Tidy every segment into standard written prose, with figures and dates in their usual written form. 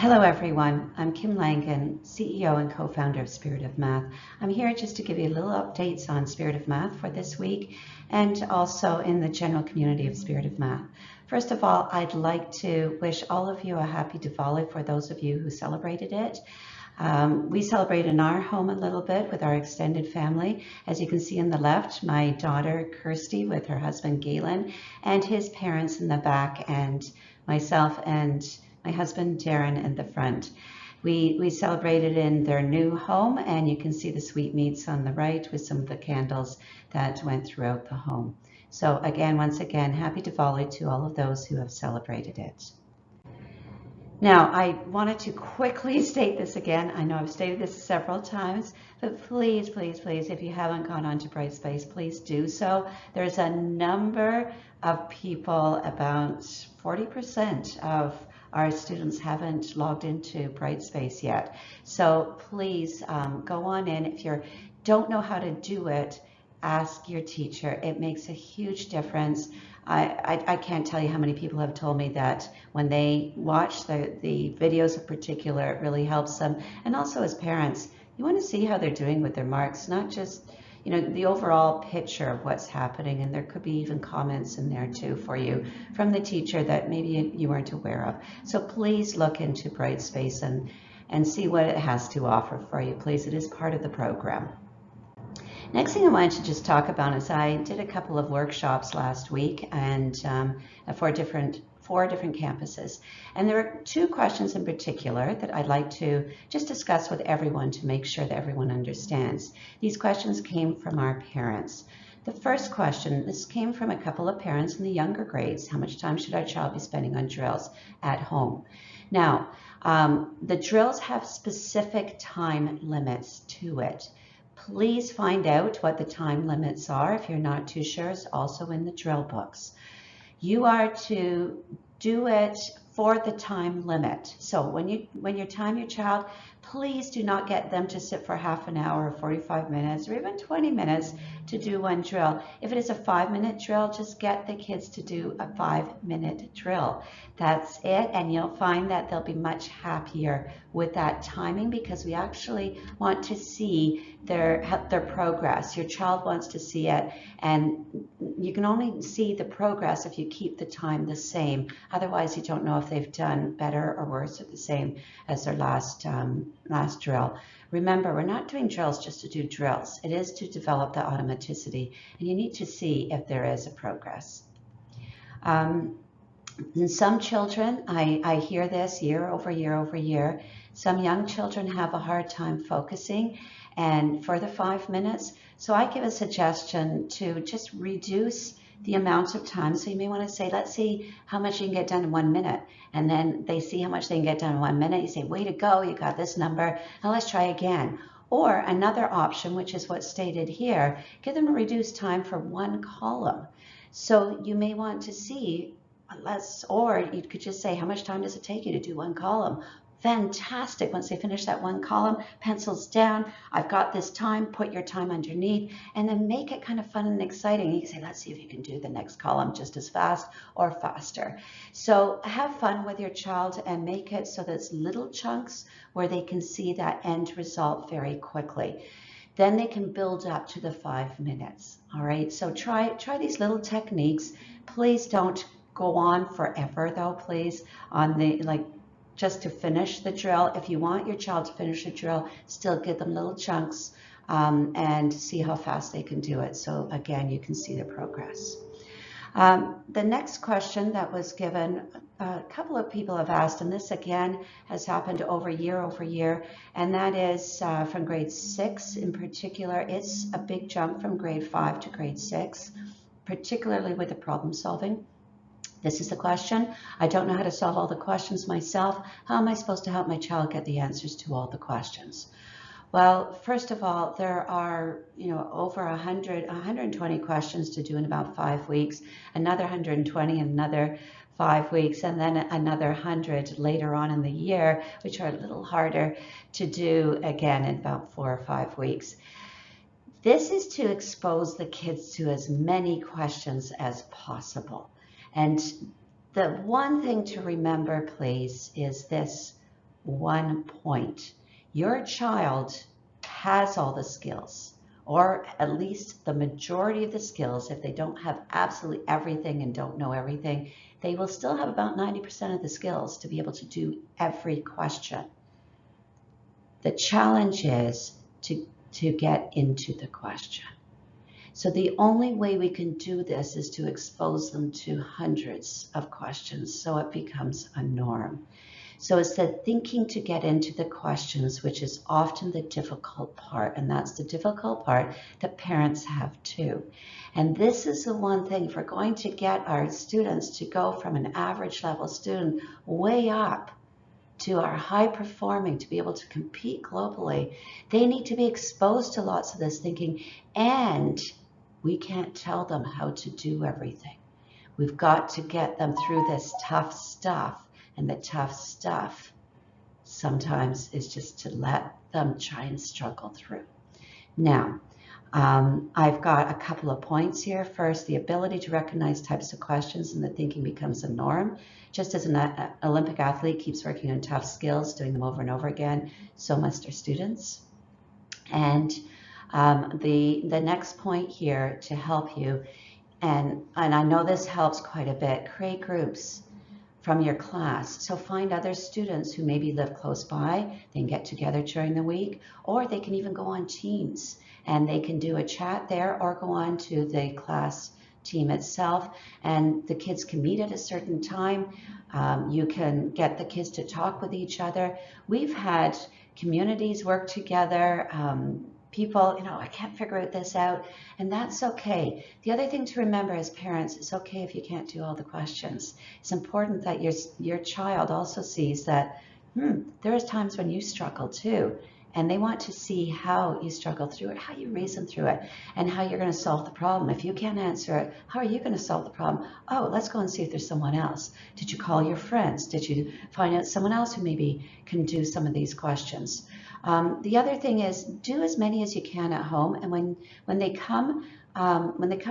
Hello everyone, I'm Kim Langen, CEO and co-founder of Spirit of Math. I'm here just to give you little updates on Spirit of Math for this week and also in the general community of Spirit of Math. First of all, I'd like to wish all of you a happy Diwali for those of you who celebrated it. We celebrate in our home a little bit with our extended family. As you can see on the left, my daughter Kirsty with her husband Galen and his parents in the back, and myself and my husband Darren in the front. We celebrated in their new home, and you can see the sweetmeats on the right with some of the candles that went throughout the home. So again, once again, happy Diwali to all of those who have celebrated it. Now, I wanted to quickly state this again. I know I've stated this several times, but please, please, please, if you haven't gone on to Brightspace, please do so. There's a number of people, about 40% of our students haven't logged into Brightspace yet. So please go on in. If you don't know how to do it, ask your teacher. It makes a huge difference. I can't tell you how many people have told me that when they watch the videos in particular, it really helps them. And also as parents, you want to see how they're doing with their marks, not just the overall picture of what's happening, and there could be even comments in there too for you from the teacher that maybe you weren't aware of. So please look into Brightspace and see what it has to offer for you, please. It is part of the program. Next thing I wanted to just talk about is I did a couple of workshops last week and four different campuses. And there are two questions in particular that I'd like to just discuss with everyone to make sure that everyone understands. These questions came from our parents. The first question, this came from a couple of parents in the younger grades. How much time should our child be spending on drills at home? Now, the drills have specific time limits to it. Please find out what the time limits are. If you're not too sure, it's also in the drill books. You are to do it for the time limit. So when you time your child, please do not get them to sit for half an hour or 45 minutes or even 20 minutes to do one drill. If it is a 5-minute drill, just get the kids to do a 5-minute drill. That's it, and you'll find that they'll be much happier with that timing because we actually want to see their progress. Your child wants to see it, and you can only see the progress if you keep the time the same. Otherwise, you don't know if they've done better or worse or the same as their last drill. Remember, we're not doing drills just to do drills. It is to develop the automaticity, and you need to see if there is a progress. In some children, I hear this year over year over year, some young children have a hard time focusing and for the 5 minutes. So I give a suggestion to just reduce the amount of time. So you may want to say, let's see how much you can get done in 1 minute. And then they see how much they can get done in 1 minute. You say, way to go, you got this number. Now let's try again. Or another option, which is what's stated here, give them a reduced time for one column. So you may want to see or you could just say, how much time does it take you to do one column? Fantastic. Once they finish that one column, pencils down, I've got this time, put your time underneath, and then make it kind of fun and exciting. You can say, let's see if you can do the next column just as fast or faster. So have fun with your child and make it so that it's little chunks where they can see that end result very quickly. Then they can build up to the 5 minutes. All right, so try these little techniques. Please don't go on forever though, please, on just to finish the drill. If you want your child to finish a drill, still give them little chunks and see how fast they can do it. So again, you can see the progress. The next question that was given, a couple of people have asked, and this again has happened over year, and that is from grade 6 in particular. It's a big jump from grade 5 to grade 6, particularly with the problem solving. This is the question. I don't know how to solve all the questions myself. How am I supposed to help my child get the answers to all the questions? Well, first of all, there are over 120 questions to do in about 5 weeks, another 120 in another 5 weeks, and then another 100 later on in the year, which are a little harder to do again in about 4 or 5 weeks. This is to expose the kids to as many questions as possible. And the one thing to remember, please, is this: 1 point. Your child has all the skills, or at least the majority of the skills. If they don't have absolutely everything and don't know everything, they will still have about 90% of the skills to be able to do every question. The challenge is to get into the question. So the only way we can do this is to expose them to hundreds of questions so it becomes a norm. So it's the thinking to get into the questions, which is often the difficult part, and that's the difficult part that parents have too. And this is the one thing, if we're going to get our students to go from an average level student way up to our high performing, to be able to compete globally, they need to be exposed to lots of this thinking, and we can't tell them how to do everything. We've got to get them through this tough stuff, and the tough stuff sometimes is just to let them try and struggle through. Now, I've got a couple of points here. First, the ability to recognize types of questions and the thinking becomes a norm. Just as an Olympic athlete keeps working on tough skills, doing them over and over again, so must our students. And the next point here to help you, and I know this helps quite a bit, create groups from your class. So find other students who maybe live close by, they can get together during the week, or they can even go on Teams and they can do a chat there or go on to the class team itself, and the kids can meet at a certain time. You can get the kids to talk with each other. We've had communities work together, people, I can't figure this out, and that's okay. The other thing to remember as parents, it's okay if you can't do all the questions. It's important that your child also sees that, there is times when you struggle too, and they want to see how you struggle through it, how you reason through it, and how you're going to solve the problem. If you can't answer it, how are you going to solve the problem? Oh, let's go and see if there's someone else. Did you call your friends? Did you find out someone else who maybe can do some of these questions? The other thing is, do as many as you can at home, and when they come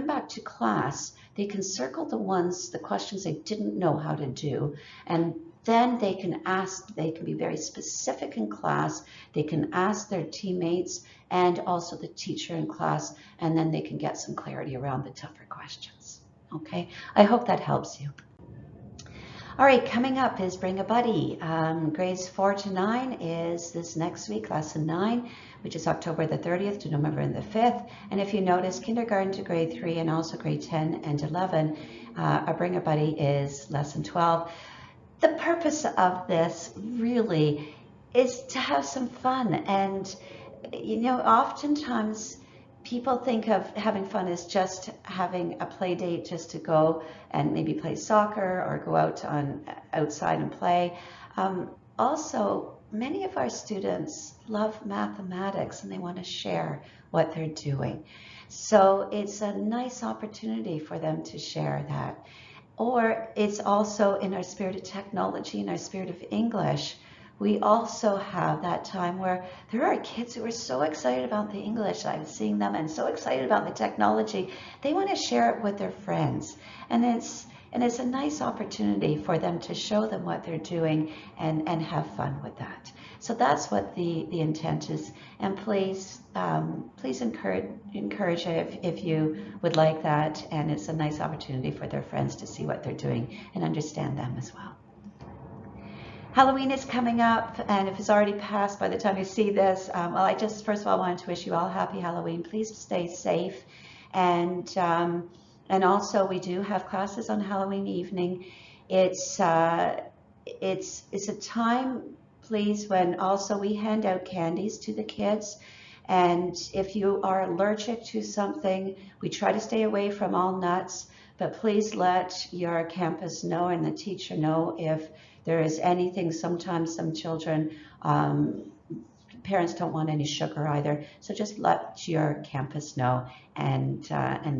back to class, they can circle the questions they didn't know how to do, and then they can be very specific in class, they can ask their teammates and also the teacher in class, and then they can get some clarity around the tougher questions. Okay, I hope that helps you. All right, coming up is Bring a Buddy. Grades 4 to 9 is this next week, lesson 9, which is October the 30th to November the 5th. And if you notice, kindergarten to grade 3 and also grade 10 and 11, a Bring a Buddy is lesson 12. The purpose of this really is to have some fun. And, oftentimes people think of having fun as just having a play date, just to go and maybe play soccer or go outside and play. Also, many of our students love mathematics and they want to share what they're doing. So it's a nice opportunity for them to share that. Or it's also in our spirit of technology, in our spirit of English. We also have that time where there are kids who are so excited about the English. I'm seeing them and so excited about the technology. They want to share it with their friends. And it's a nice opportunity for them to show them what they're doing and have fun with that. So that's what the intent is. And please encourage it if you would like that. And it's a nice opportunity for their friends to see what they're doing and understand them as well. Halloween is coming up, and if it's already passed by the time you see this, I just first of all wanted to wish you all happy Halloween. Please stay safe, and also we do have classes on Halloween evening. It's a time, please, when also we hand out candies to the kids. And if you are allergic to something, we try to stay away from all nuts, but please let your campus know and the teacher know if there is anything. Sometimes some children, parents don't want any sugar either, so just let your campus know, and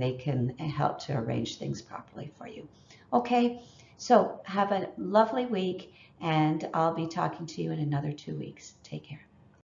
they can help to arrange things properly for you. Okay, so have a lovely week, and I'll be talking to you in another 2 weeks. Take care.